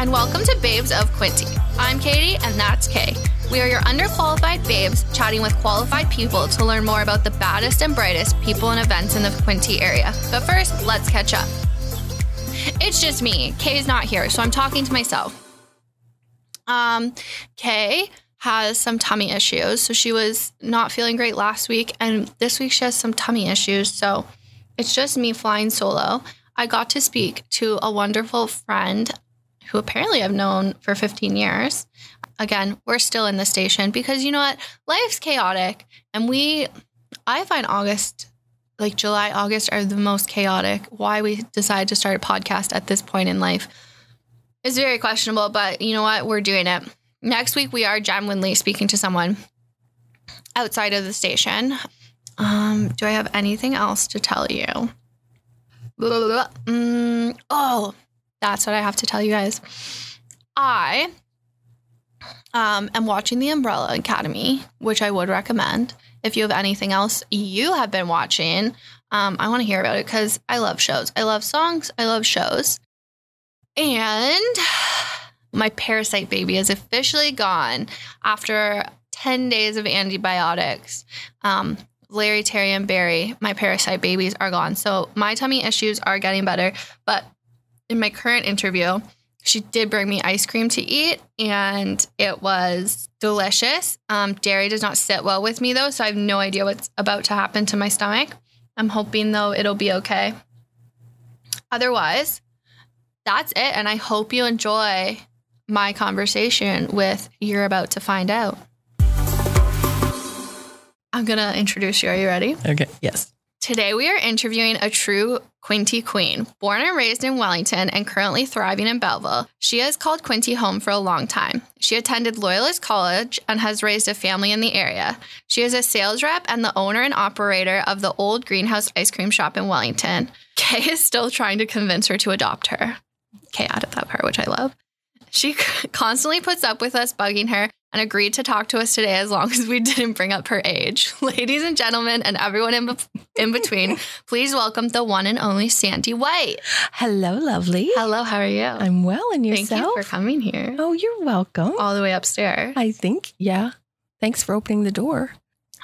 and welcome to Babes of Quinte. I'm Katie, and that's Kay. We are your underqualified babes chatting with qualified people to learn more about the baddest and brightest people and events in the Quinte area. But first, let's catch up. It's just me. Kay's not here, so I'm talking to myself. Kay has some tummy issues, so she was not feeling great last week, and this week she has some tummy issues, so it's just me flying solo. I got to speak to a wonderful friend who apparently I've known for 15 years. Again, we're still in the station because you know what? Life's chaotic. And I find July, August are the most chaotic. Why we decided to start a podcast at this point in life is very questionable, but you know what? We're doing it. Next week, we are genuinely speaking to someone outside of the station. Do I have anything else to tell you? Oh, that's what I have to tell you guys. I am watching The Umbrella Academy, which I would recommend. If you have anything else you have been watching, I want to hear about it because I love shows. I love songs. I love shows. And my parasite baby is officially gone after 10 days of antibiotics. Larry, Terry, and Barry, my parasite babies, are gone. So my tummy issues are getting better. But in my current interview, she did bring me ice cream to eat, and it was delicious. Dairy does not sit well with me, though, so I have no idea what's about to happen to my stomach. I'm hoping, though, it'll be okay. Otherwise, that's it, and I hope you enjoy my conversation with You're About to Find Out. I'm going to introduce you. Are you ready? Okay, yes. Today, we are interviewing a true Quinte Queen. Born and raised in Wellington and currently thriving in Belleville, she has called Quinte home for a long time. She attended Loyalist College and has raised a family in the area. She is a sales rep and the owner and operator of the Old Greenhouse ice cream shop in Wellington. Kay is still trying to convince her to adopt her. Kay added that part, which I love. She constantly puts up with us bugging her and agreed to talk to us today as long as we didn't bring up her age. Ladies and gentlemen, and everyone in between, please welcome the one and only Sandi Wight. Hello, lovely. Hello, how are you? I'm well, and yourself? Thank you for coming here. Oh, you're welcome. All the way upstairs. I think, yeah. Thanks for opening the door.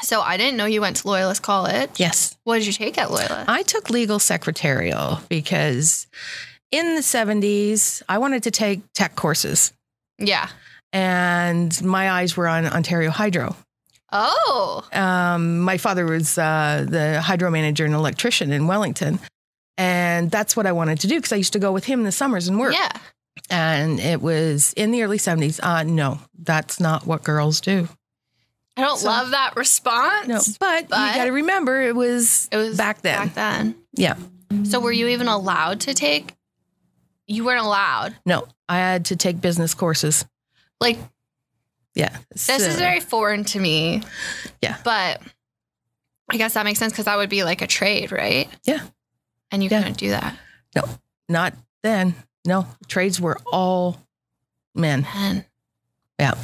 So I didn't know you went to Loyalist College. Yes. What did you take at Loyalist? I took legal secretarial because in the 70s, I wanted to take tech courses. Yeah. And my eyes were on Ontario Hydro. Oh. My father was the hydro manager and electrician in Wellington. And that's what I wanted to do because I used to go with him in the summers and work. Yeah. And it was in the early 70s. No, that's not what girls do. I don't love that response. No, but you got to remember it was back then. Back then. Yeah. So were you even allowed to take? You weren't allowed. No, I had to take business courses. Like, yeah, this is very foreign to me. Yeah. But I guess that makes sense because that would be like a trade, right? Yeah. And you couldn't do that. No, not then. No, trades were all men. Yeah.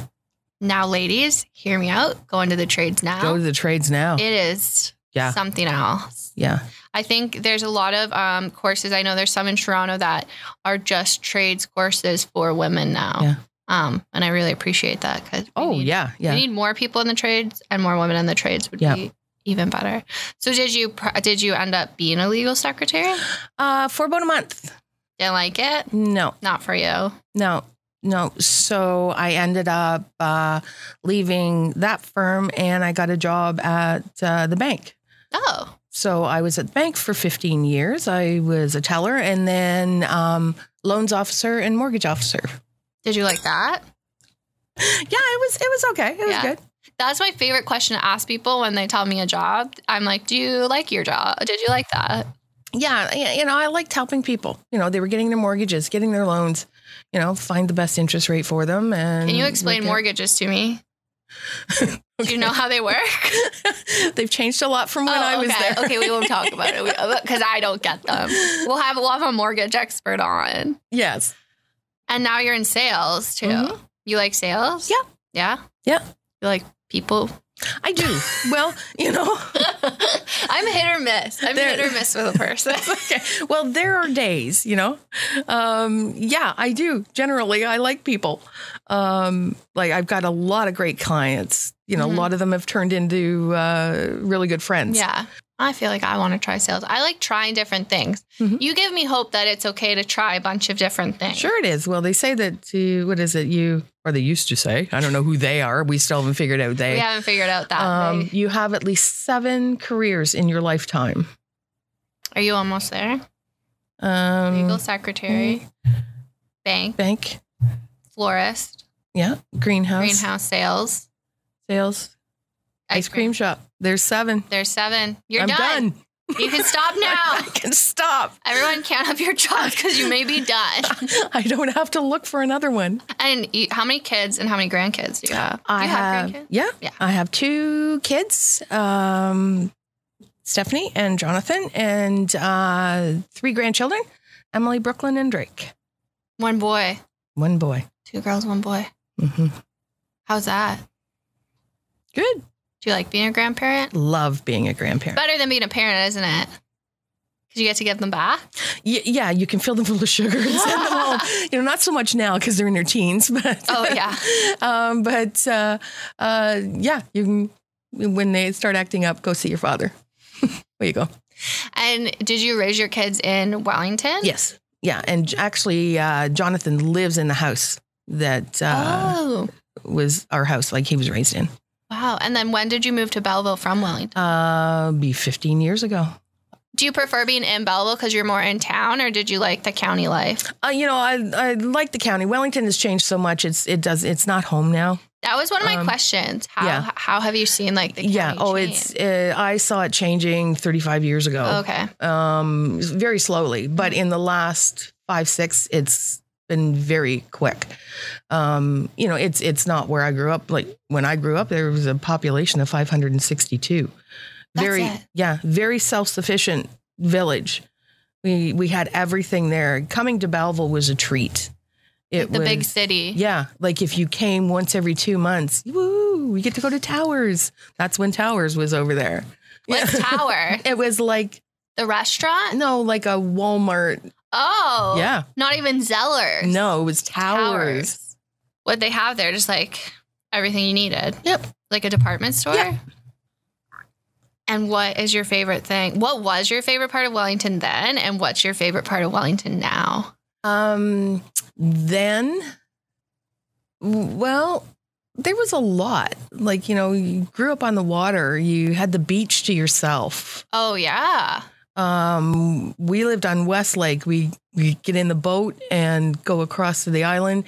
Now, ladies, hear me out. Go into the trades now. Go to the trades now. It is something else. Yeah. I think there's a lot of courses. I know there's some in Toronto that are just trades courses for women now. Yeah. And I really appreciate that because we need more people in the trades and more women in the trades would be even better. So did you end up being a legal secretary? For about a month. Didn't like it? No. Not for you? No. So I ended up leaving that firm and I got a job at the bank. Oh. So I was at the bank for 15 years. I was a teller and then loans officer and mortgage officer. Did you like that? Yeah, it was okay. It was good. That's my favorite question to ask people when they tell me a job. I'm like, do you like your job? Did you like that? Yeah. I liked helping people. They were getting their mortgages, getting their loans, find the best interest rate for them. And can you explain mortgages to me? Okay. Do you know how they work? They've changed a lot from when I was there. Okay, we won't talk about it because I don't get them. We'll have a mortgage expert on. Yes. And now you're in sales too. Mm-hmm. You like sales? Yeah. Yeah? Yeah. You like people I do. Well, I'm hit or miss. I'm hit or miss with a person. Okay. Well, there are days, yeah, I do. Generally, I like people. Like I've got a lot of great clients. A lot of them have turned into really good friends. Yeah. I feel like I want to try sales. I like trying different things. Mm-hmm. You give me hope that it's okay to try a bunch of different things. Sure it is. Well, they say that, what is it? Or they used to say, I don't know who they are. We still haven't figured out We haven't figured out that. You have at least 7 careers in your lifetime. Are you almost there? Legal secretary, bank, florist. Yeah. Greenhouse sales. Ice cream shop. There's 7. You're done. You can stop now. I can stop. Everyone count up your jobs because you may be done. I don't have to look for another one. And how many kids and how many grandkids do you have? I have grandkids? Yeah. I have 2 kids, Stephanie and Jonathan, and 3 grandchildren, Emily, Brooklyn, and Drake. 1 boy. 1 boy. 2 girls, 1 boy. Mm-hmm. How's that? Good. Do you like being a grandparent? Love being a grandparent. Better than being a parent, isn't it? Because you get to give them back? Yeah, you can fill them full of sugar and send them home. Not so much now because they're in their teens. But, oh, yeah. Yeah, you can, when they start acting up, go see your father. There you go. And did you raise your kids in Wellington? Yes. Yeah. And actually, Jonathan lives in the house that was our house, like he was raised in. Wow. And then when did you move to Belleville from Wellington? Be 15 years ago. Do you prefer being in Belleville because you're more in town, or did you like the county life? I like the county. Wellington has changed so much. It's not home now. That was one of my questions. How have you seen like the county change? I saw it changing 35 years ago. Okay. Very slowly, but in the last 5, 6, it's been very quick. It's not where I grew up. Like when I grew up, there was a population of 562. Very self-sufficient village. We had everything there. Coming to Belleville was a treat. It was the big city. Yeah. Like if you came once every 2 months, woo, we get to go to Towers. That's when Towers was over there. What's Tower? It was like the restaurant? No, like a Walmart. Oh. Yeah. Not even Zellers. No, it was Towers. What'd they have there? Just like everything you needed. Yep. Like a department store? Yep. And what is your favorite thing? What was your favorite part of Wellington then? And what's your favorite part of Wellington now? Then, well, there was a lot. Like, you grew up on the water. You had the beach to yourself. Oh, yeah. We lived on Westlake. We get in the boat and go across to the island.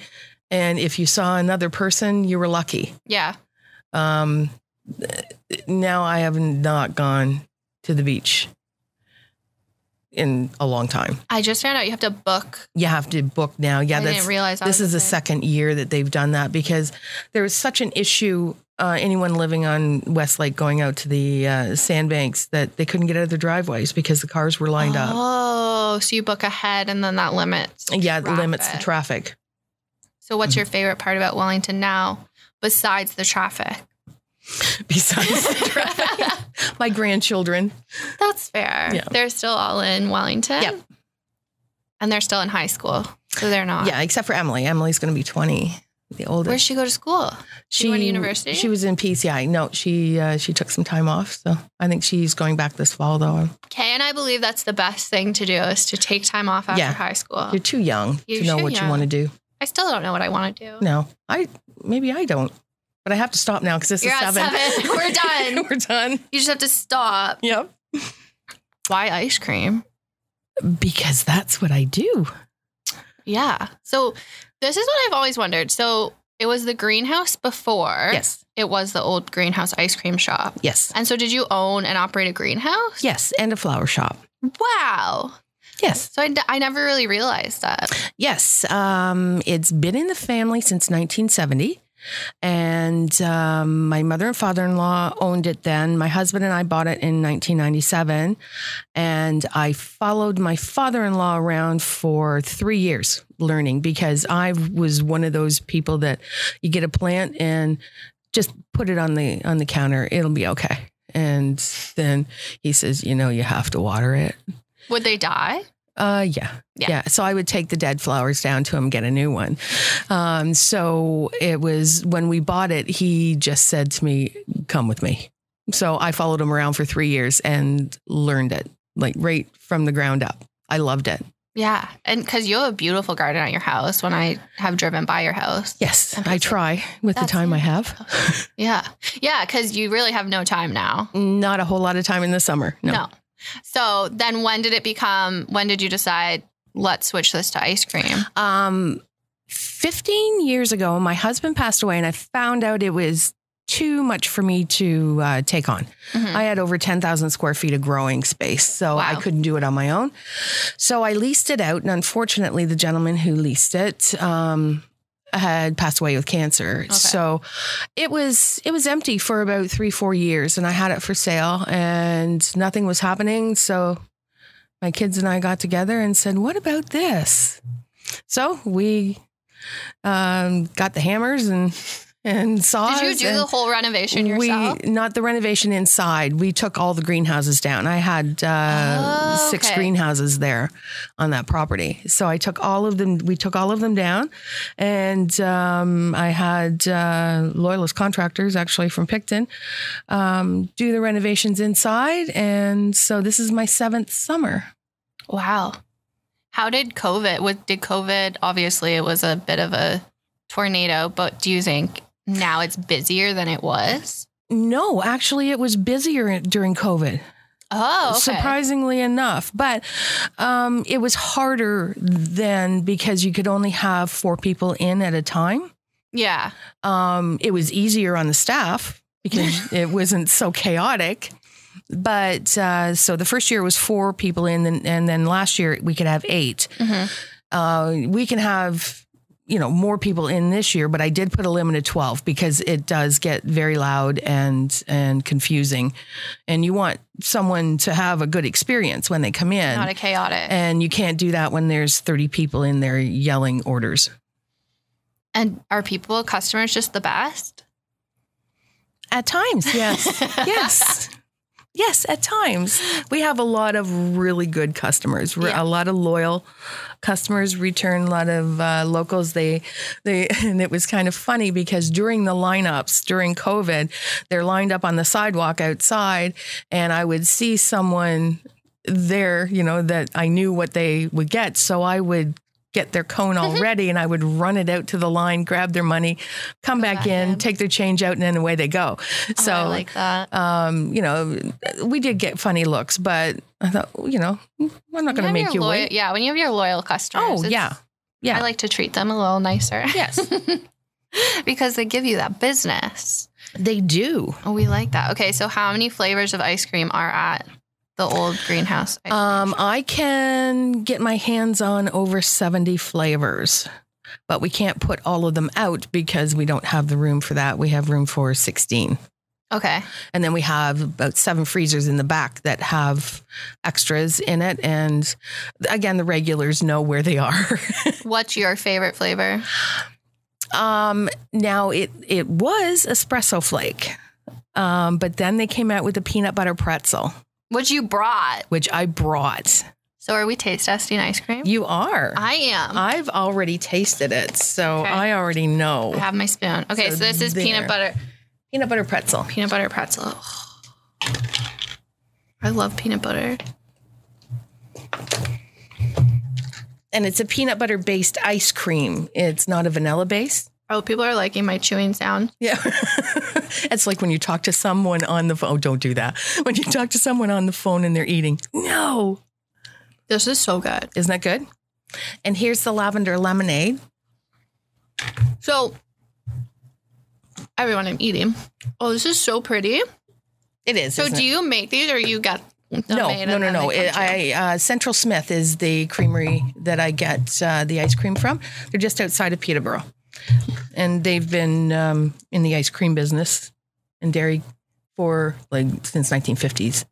And if you saw another person, you were lucky. Yeah. Now I have not gone to the beach in a long time. I just found out you have to book. You have to book now. Yeah, I didn't realize that. This is the second year that they've done that because there was such an issue. Anyone living on Westlake going out to the sandbanks that they couldn't get out of their driveways because the cars were lined up. Oh, so you book ahead and then that limits. Yeah, it limits the traffic. So what's your favorite part about Wellington now besides the traffic? Besides the traffic? My grandchildren. That's fair. Yeah. They're still all in Wellington? Yep. And they're still in high school, so they're not. Yeah, except for Emily. Emily's going to be 20, the oldest. Where'd she go to school? She went to university? She was in PCI. No, she took some time off, so I think she's going back this fall, though. Okay, and I believe that's the best thing to do is to take time off after high school. You're too young to know what you want to do. I still don't know what I want to do. No, maybe I don't. But I have to stop now because this is 7. At 7. We're done. We're done. You just have to stop. Yep. Why ice cream? Because that's what I do. Yeah. So this is what I've always wondered. So it was the greenhouse before. Yes. It was the old greenhouse ice cream shop. Yes. And so did you own and operate a greenhouse? Yes. And a flower shop. Wow. Yes. So I never really realized that. Yes. It's been in the family since 1970. And my mother and father-in-law owned it then. My husband and I bought it in 1997. And I followed my father-in-law around for 3 years learning because I was one of those people that you get a plant and just put it on the counter. It'll be okay. And then he says, you have to water it. Would they die? Yeah. So I would take the dead flowers down to him, get a new one. So it was when we bought it, he just said to me, come with me. So I followed him around for 3 years and learned it, like right from the ground up. I loved it. Yeah. And because you have a beautiful garden at your house when I have driven by your house. Yes, I try with the time I have. Yeah. Yeah, because you really have no time now. Not a whole lot of time in the summer. No. So then when did you decide, let's switch this to ice cream? 15 years ago, my husband passed away and I found out it was too much for me to take on. I had over 10,000 square feet of growing space, so I couldn't do it on my own. So I leased it out, and unfortunately, the gentleman who leased it had passed away with cancer. Okay. So it was empty for about 3-4 years, and I had it for sale, and nothing was happening. So my kids and I got together and said, "What about this?" So we got the hammers and saws. Did you do the whole renovation yourself? Not the renovation inside. We took all the greenhouses down. I had 6 greenhouses there on that property. So I took all of them. We took all of them down, and I had Loyalist contractors actually from Picton do the renovations inside. And so this is my 7th summer. Wow. How did COVID, obviously it was a bit of a tornado, but do you think now it's busier than it was? No, actually it was busier during COVID. Oh, okay. Surprisingly enough. But it was harder then because you could only have 4 people in at a time. Yeah. It was easier on the staff because it wasn't so chaotic. But so the first year was 4 people in, and then last year we could have 8. We can have more people in this year, but I did put a limit of 12 because it does get very loud and confusing. And you want someone to have a good experience when they come in. Not a chaotic. And you can't do that when there's 30 people in there yelling orders. And are customers just the best? At times, yes. Yes. Yes, at times. We have a lot of really good customers, a lot of loyal customers, return a lot of locals. They and it was kind of funny because during the lineups, during COVID, they're lined up on the sidewalk outside, and I would see someone there, that I knew what they would get. So I would get their cone all ready, and I would run it out to the line, grab their money, come back in, take their change out, and then away they go. So I like that. We did get funny looks, but I thought, I'm not going to make you wait. Yeah, when you have your loyal customers. Oh, yeah. I like to treat them a little nicer. Yes. Because they give you that business. They do. Oh, we like that. Okay, so how many flavors of ice cream are at the old greenhouse? I can get my hands on over 70 flavors, but we can't put all of them out because we don't have the room for that. We have room for 16. Okay. And then we have about 7 freezers in the back that have extras in it. And again, the regulars know where they are. What's your favorite flavor? Now it was espresso flake. But then they came out with the peanut butter pretzel. Which I brought. So are we taste testing ice cream? You are. I am. I've already tasted it, so I already know. I have my spoon. Okay, so this is peanut butter. Peanut butter pretzel. Peanut butter pretzel. I love peanut butter. And it's a peanut butter based ice cream. It's not a vanilla base. Oh, people are liking my chewing sound. Yeah. It's like when you talk to someone on the phone. Oh, don't do that. When you talk to someone on the phone and they're eating. No. This is so good. Isn't that good? And here's the lavender lemonade. So, everyone, I'm eating. Oh, this is so pretty. It is. So do you make these or you get them made? No. Central Smith is the creamery that I get the ice cream from. They're just outside of Peterborough. And they've been in the ice cream business and dairy for since 1950s.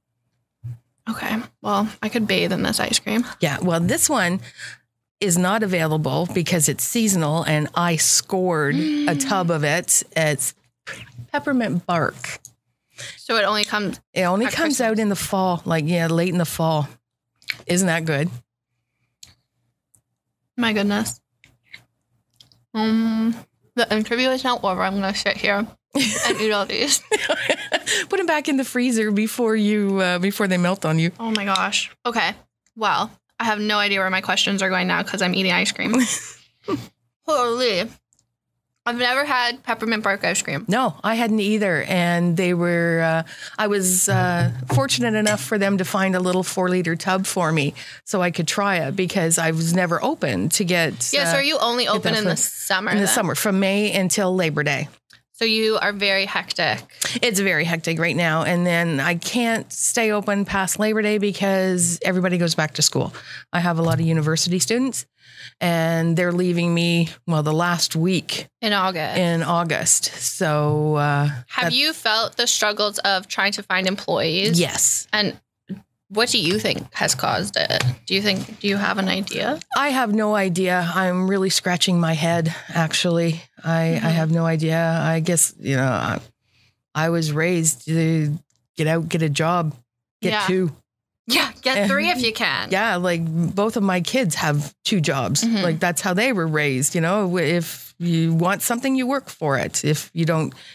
Okay. Well, I could bathe in this ice cream. Yeah. Well, this one is not available because it's seasonal, and I scored a tub of it. It's peppermint bark. So it only comes out in the fall, late in the fall. Isn't that good? My goodness. The interview is now over. I'm going to sit here and eat all these. Put them back in the freezer before they melt on you. Oh my gosh. Okay. Well, I have no idea where my questions are going now because I'm eating ice cream. Holy. I've never had peppermint bark ice cream. No, I hadn't either. And they were, I was fortunate enough for them to find a little 4-liter tub for me so I could try it because I was never open to get. Yeah, so are you only open in the summer? In the summer, from May until Labor Day. So you are very hectic. It's very hectic right now. And then I can't stay open past Labor Day because everybody goes back to school. I have a lot of university students and they're leaving me, the last week. In August. So have you felt the struggles of trying to find employees? Yes. And what do you think has caused it? Do you have an idea? I have no idea. I'm really scratching my head, actually. I have no idea. I guess, I was raised to get out, get a job, get 2. Yeah, get 3 if you can. Yeah, both of my kids have 2 jobs. That's how they were raised, If you want something, you work for it. If you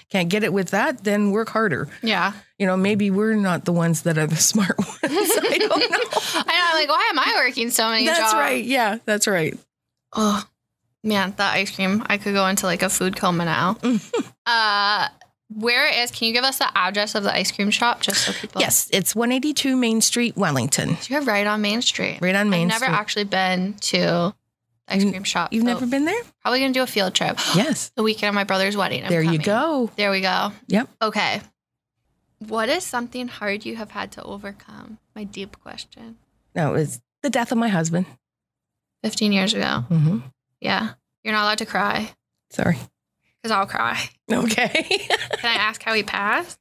can't get it with that, then work harder. Yeah. Maybe we're not the ones that are the smart ones. I don't know. I know, why am I working so many jobs? That's right. Yeah, that's right. Oh, man, that ice cream. I could go into a food coma now. Can you give us the address of the ice cream shop just so people... Yes, it's 182 Main Street, Wellington. So you're right on Main Street. Right on Main Street. I've never actually been to the ice cream shop. You've never been there? Probably going to do a field trip. Yes. The weekend of my brother's wedding. There you go. There we go. Yep. Okay. What is something hard you have had to overcome? My deep question. No, it was the death of my husband. 15 years ago. Mm-hmm. Yeah. You're not allowed to cry. Sorry. Because I'll cry. Okay. Can I ask how he passed?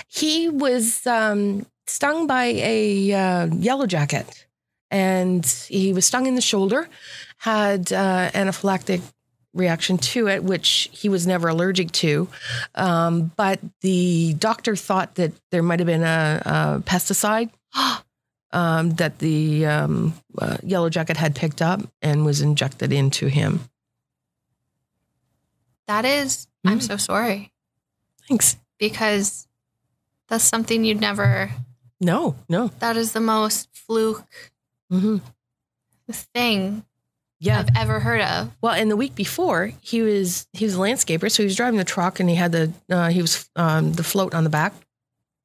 He was stung by a yellow jacket, and he was stung in the shoulder, had anaphylactic reaction to it, which he was never allergic to. But the doctor thought that there might have been a pesticide that the yellow jacket had picked up and was injected into him. That is, I'm so sorry. Thanks. Because that's something you'd never... No. That is the most fluke thing I've ever heard of. Well, and the week before, he was a landscaper, so he was driving the truck, and he had the float on the back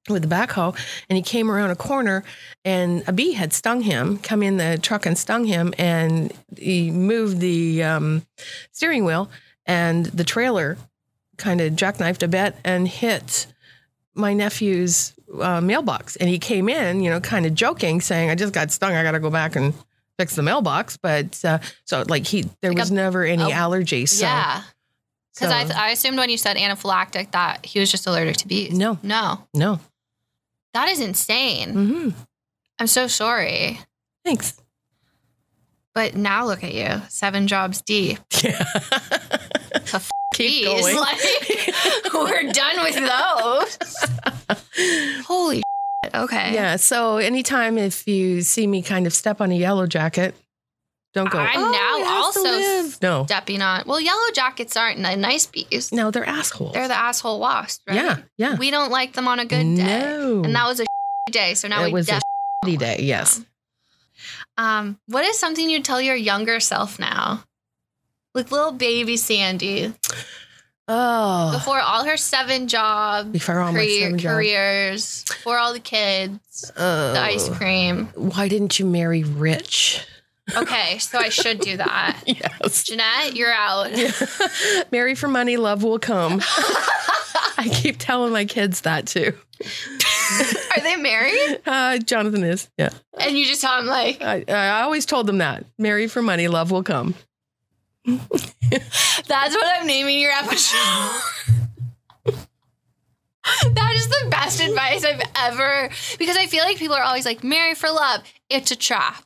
with the backhoe, and he came around a corner, and a bee had stung him, come in the truck and stung him, and he moved the steering wheel, and the trailer kind of jackknifed a bit and hit my nephew's mailbox. And he came in, kind of joking, saying, "I just got stung. I got to go back and fix the mailbox." But there was never any allergy. So, yeah. Because I assumed when you said anaphylactic that he was just allergic to bees. No. That is insane. I'm so sorry. Thanks. But now look at you, 7 jobs deep. Yeah. Keep going. We're done with those. Holy shit. Okay. Yeah. So anytime if you see me kind of step on a yellow jacket, don't go. I'm now also stepping on. Well, yellow jackets aren't nice bees. No, they're assholes. They're the asshole wasps, right? Yeah. We don't like them on a good day. No. And that was a day. So now it was a shitty day. Yes. What is something you'd tell your younger self now? Like little baby Sandi. Oh. Before all her 7 jobs. Before all my 7 careers. Before all the kids. The ice cream. Why didn't you marry rich? Okay, so I should do that. Yes. Jeanette, you're out. Yeah. Marry for money, love will come. I keep telling my kids that too. Are they married? Jonathan is, yeah. And you just tell them I always told them that. Marry for money, love will come. That's what I'm naming your episode. That is the best advice I've ever... Because I feel like people are always like, marry for love. It's a trap.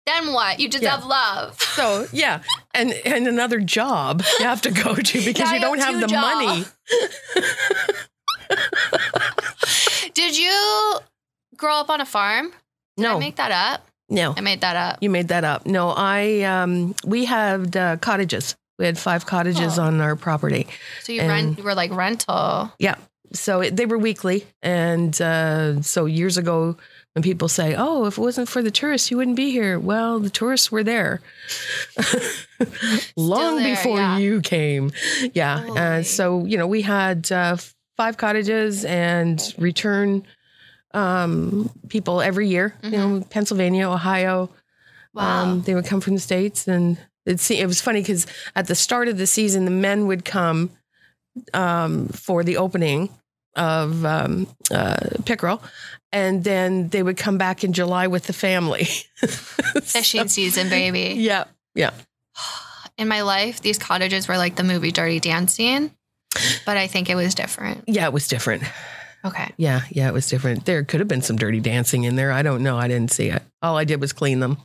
Then what? You just have love. So, yeah. And another job you have to go to because you don't have the money. Did you grow up on a farm? Did I make that up? No. I made that up. You made that up. No, we had cottages. We had 5 cottages on our property. So you were like rental. Yeah. So they were weekly. And so years ago, when people say, oh, if it wasn't for the tourists, you wouldn't be here. Well, the tourists were there long before you came. Yeah. So, we had 5 cottages and return people every year, Pennsylvania, Ohio. Wow. They would come from the States. And it was funny because at the start of the season, the men would come for the opening of pickerel. And then they would come back in July with the family. Fishing season, baby. Yeah. Yeah. In my life, these cottages were like the movie Dirty Dancing, but I think it was different. Yeah, it was different. Okay. Yeah, it was different. There could have been some dirty dancing in there. I don't know. I didn't see it. All I did was clean them.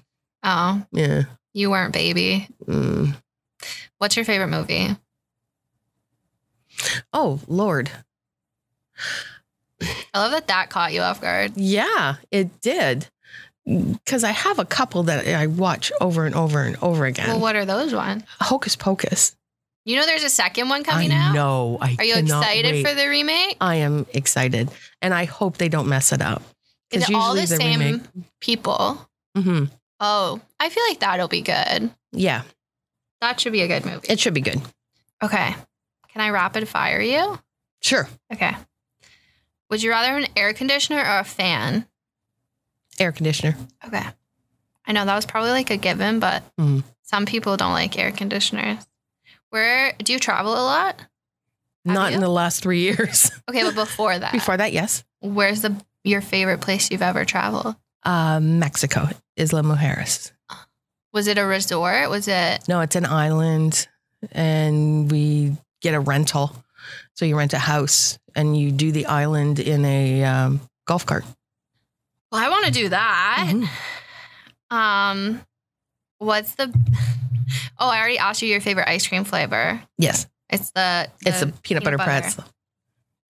Oh. Yeah. You weren't baby. What's your favorite movie? Oh, Lord. I love that caught you off guard. Yeah, it did. Because I have a couple that I watch over and over and over again. Well, what are those ones? Hocus Pocus. You know there's a second one coming out? No, Are you excited for the remake? I am excited. And I hope they don't mess it up. Is it all the same people? Mm-hmm. Oh, I feel like that'll be good. Yeah. That should be a good movie. It should be good. Okay. Can I rapid fire you? Sure. Okay. Would you rather have an air conditioner or a fan? Air conditioner. Okay. I know that was probably like a given, but some people don't like air conditioners. Do you travel a lot? Not in the last 3 years. Okay, but before that. Before that, yes. Where's your favorite place you've ever traveled? Mexico, Isla Mujeres. Was it a resort? No, it's an island, and we get a rental. So you rent a house, and you do the island in a golf cart. Well, I want to do that. Mm-hmm. Oh, I already asked you your favorite ice cream flavor. Yes. It's the peanut butter pretzel.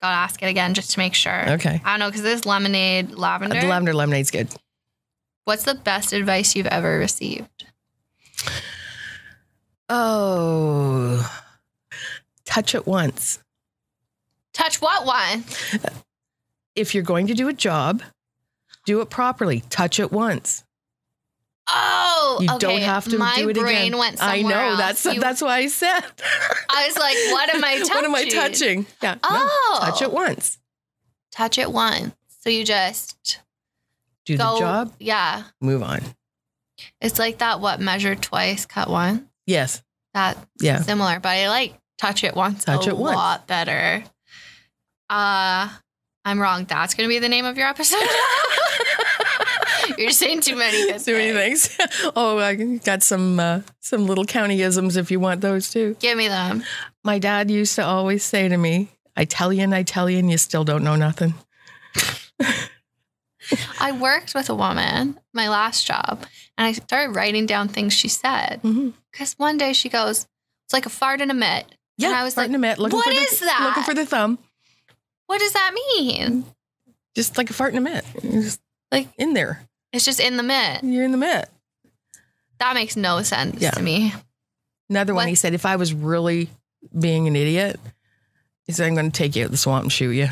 Gotta ask it again just to make sure. Okay. I don't know, because this lavender. The lavender lemonade's good. What's the best advice you've ever received? Oh, touch it once. Touch what one? If you're going to do a job, do it properly. Touch it once. Oh, you don't have to do it again. My brain went somewhere I know. else. That's why I said. I was like, what am I touching? What am I touching? Yeah. Oh. No, touch it once. Touch it once. So you just do the job. Yeah. Move on. It's like that, measure twice, cut once. Yes. Similar, but I like touch it once a lot better. I'm wrong. That's going to be the name of your episode. You're saying too many things. Oh, I got some little countyisms if you want those too. Give me them. My dad used to always say to me, I tell you, and you still don't know nothing. I worked with a woman, my last job, and I started writing down things she said. Because one day she goes, it's like a fart in a mitt. Yeah, and I was fart in a mitt. What is that? Looking for the thumb. What does that mean? Just like a fart in a mitt. You're just like in there. It's just in the mitt. You're in the mitt. That makes no sense to me. Another one, he said, if I was really being an idiot, he said, I'm going to take you out the swamp and shoot you.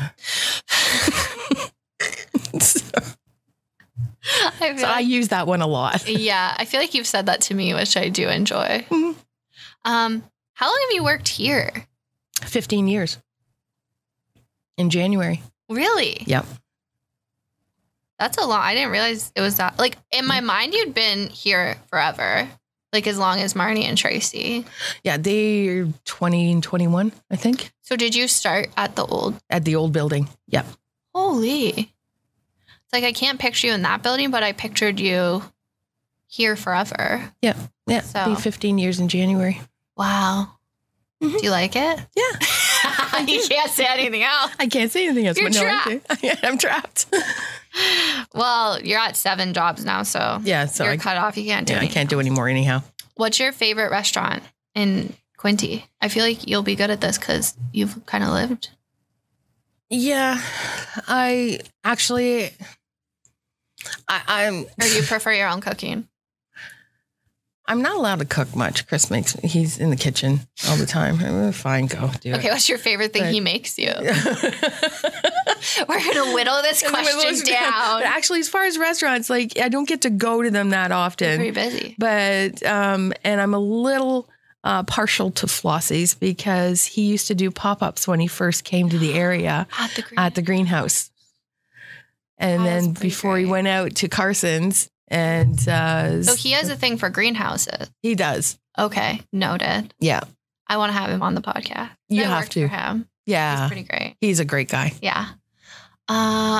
I use that one a lot. Yeah, I feel like you've said that to me, which I do enjoy. How long have you worked here? 15 years. In January. Really? Yep. That's a long. I didn't realize it was that. Like, in my mind, you'd been here forever. Like, as long as Marnie and Tracy. Yeah, they're 20 and 21, I think. So did you start at the old building? Yep. Holy. It's like, I can't picture you in that building, but I pictured you here forever. Yeah. Yeah. So. Be 15 years in January. Wow. Do you like it? Yeah. You can't say anything else. I can't say anything else. You're trapped. I'm trapped. Well, you're at 7 jobs now, so yeah, so you're cut off. You can't do anything. I can't do any more anyhow. What's your favorite restaurant in Quinte? I feel like you'll be good at this because you've kind of lived. Yeah, I'm. Or do you prefer your own cooking? I'm not allowed to cook much. Chris makes me. He's in the kitchen all the time. Fine, go do it. Okay, what's your favorite thing he makes you? We're gonna whittle this question down. But actually, as far as restaurants, like I don't get to go to them that often. You're pretty busy. But and I'm a little partial to Flossie's because he used to do pop-ups when he first came to the area at the greenhouse. And then before he went out to Carson's. And so he has a thing for greenhouses. He does. Okay, noted. Yeah, I want to have him on the podcast. You have to. For him. Yeah, he's pretty great. He's a great guy. Yeah.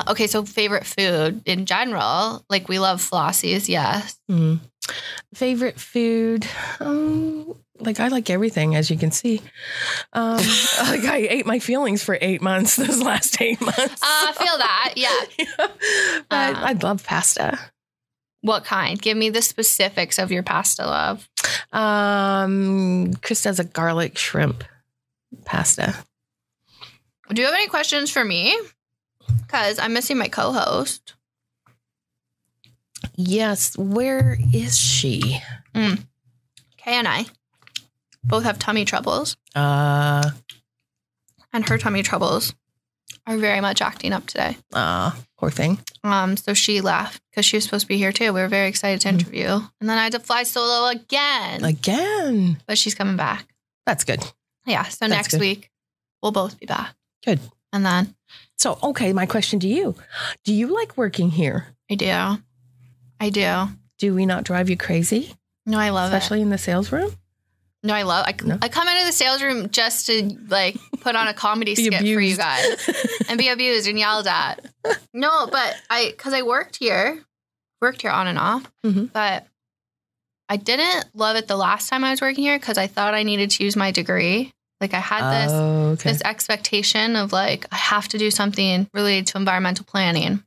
Okay, so favorite food in general, like we love Flossie's. Yes. Mm-hmm. Favorite food. Like I like everything, as you can see. Like I ate my feelings for 8 months. Those last 8 months. I feel that. Yeah. But I love pasta. What kind? Give me the specifics of your pasta love. Chris does a garlic shrimp pasta. Do you have any questions for me? Because I'm missing my co-host. Yes. Where is she? Kay and I both have tummy troubles. And her tummy troubles are very much acting up today. Poor thing. So she left because she was supposed to be here too. We were very excited to interview. And then I had to fly solo again. But she's coming back. That's good. Yeah. So next week, we'll both be back. Good. And then. So, okay, my question to you. Do you like working here? I do. Do we not drive you crazy? No, I love Especially in the sales room? No, I come into the sales room just to like put on a comedy skit for you guys and be abused and yelled at. No, but because I worked here on and off, but I didn't love it the last time I was working here because I thought I needed to use my degree. Like I had this expectation of like, I have to do something related to environmental planning.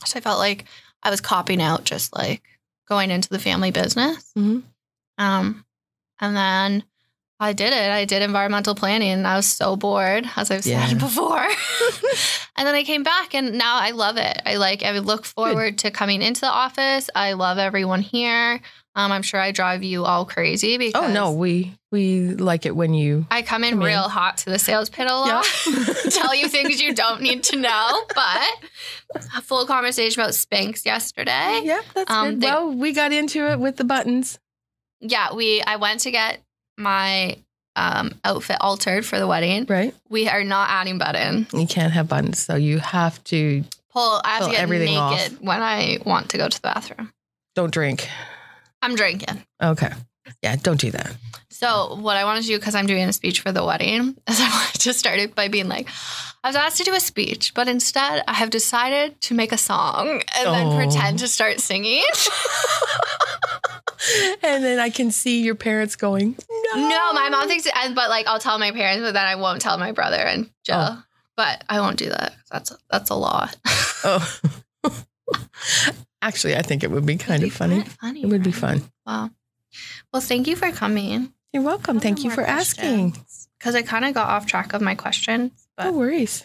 So I felt like I was copying out just like going into the family business. And then I did it. I did environmental planning and I was so bored, as I've said before. And then I came back and now I love it. I would look forward to coming into the office. I love everyone here. I'm sure I drive you all crazy because... Oh, no. We like it when you... I come in real hot to the sales pit a lot. Tell you things you don't need to know. But a full conversation about Spanx yesterday. Yeah, that's good. Well, we got into it with the buttons. Yeah, I went to get my outfit altered for the wedding. Right. We are not adding buttons. You can't have buttons, so you have to I have to get everything naked off when I want to go to the bathroom. Don't drink. I'm drinking. Okay. Yeah, don't do that. So what I wanted to do, because I'm doing a speech for the wedding, is I wanted to start it by being like, I was asked to do a speech, but instead I have decided to make a song and then pretend to start singing. And then I can see your parents going, no, my mom thinks, but like I'll tell my parents, but then I won't tell my brother and Jill. But I won't do that. That's a lot. Actually, I think it would be kind of funny. It would be fun. Wow. Well, thank you for coming. You're welcome. Thank you for asking. Because I kind of got off track of my questions. But, no worries.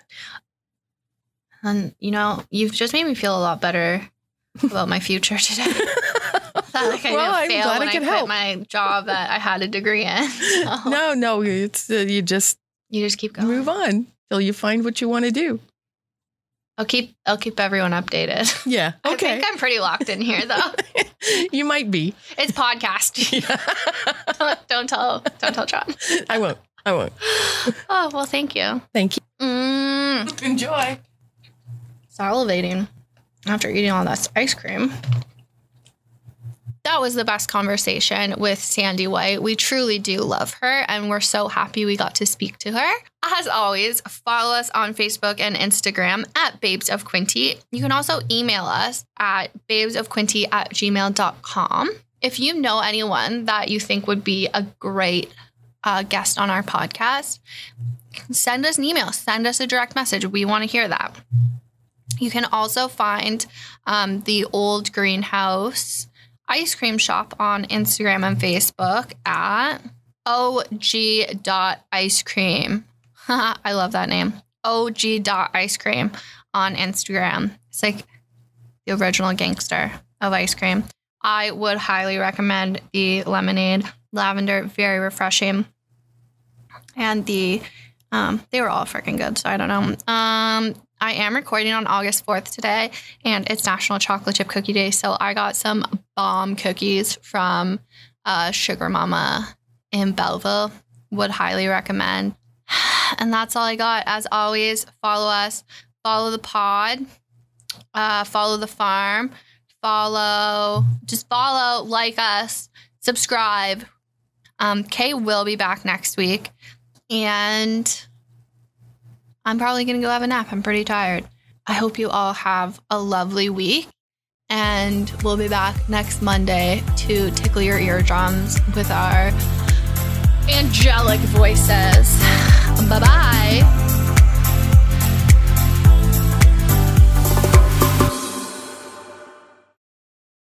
And, you've just made me feel a lot better about my future today. Like I'm glad I could help. My job that I had a degree in. So. No, it's you just keep going. Move on till you find what you want to do. I'll keep everyone updated. Yeah. Okay. I think I'm pretty locked in here though. You might be. It's podcasting. Yeah. Don't tell John. I won't. Oh, well, thank you. Thank you. Enjoy. Salivating after eating all that ice cream. That was the best conversation with Sandi Wight. We truly do love her, and we're so happy we got to speak to her. As always, follow us on Facebook and Instagram at Babes of Quinte. You can also email us at babesofquinte@gmail.com. If you know anyone that you think would be a great guest on our podcast, send us an email, send us a direct message. We want to hear that. You can also find the old greenhouse ice cream shop on Instagram and Facebook at og.icecream. I love that name. og.icecream on Instagram. It's like the original gangster of ice cream. I would highly recommend the lemonade. Lavender, very refreshing. And they were all freaking good, so I don't know. I am recording on August 4th today, and it's National Chocolate Chip Cookie Day, so I got some bomb cookies from Sugar Mama in Belleville. Would highly recommend. And that's all I got. As always, follow us, follow the pod, follow the farm, follow, like us, subscribe. Kay will be back next week, and I'm probably going to go have a nap. I'm pretty tired. I hope you all have a lovely week, and we'll be back next Monday to tickle your eardrums with our angelic voices. Bye-bye.